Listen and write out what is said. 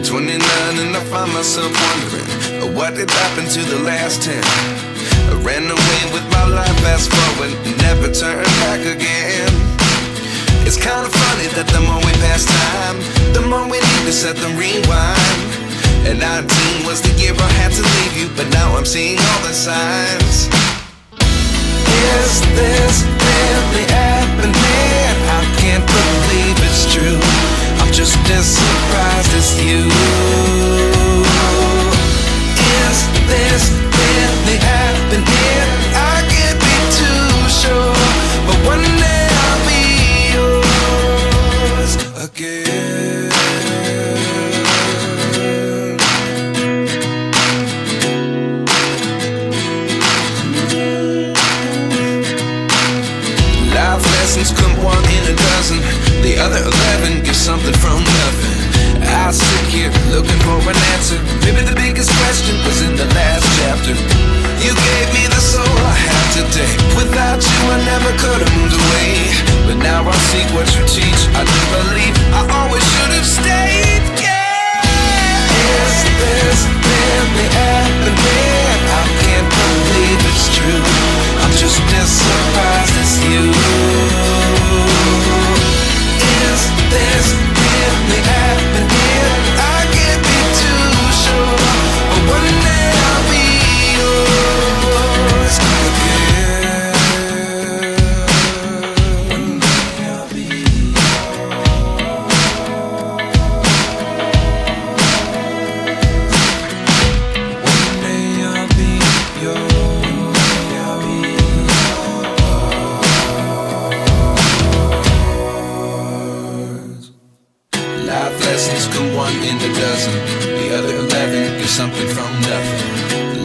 At 29 and I find myself wondering, what did happen to the last 10? I ran away with my life, fast forward, never turn back again. It's kind of funny that the more we pass time, the more we need to set the rewind. And 19 was the year I had to leave you, but now I'm seeing all the signs. Is this really happening? I can't believe it's true. I'm just as surprised as you. Is this really happening? I can't be too sure, but one day I'll be yours again. Life lessons come one in a dozen. The other 11 get something from nothing. I sit here looking for an answer. Maybe the biggest question was in the last chapter. You gave me the soul I have today. Without you I never could have moved away. But now I see what you teach. I do believe I always should have stayed. Yeah. Is this really happening? I can't believe it's true. I'm just as surprised as you. Is this really happening? I can't be too sure, but one day I'll be yours again. One day I'll be One day I'll be yours. I'll be yours. Life lessons come one in a dozen. The other 11 get something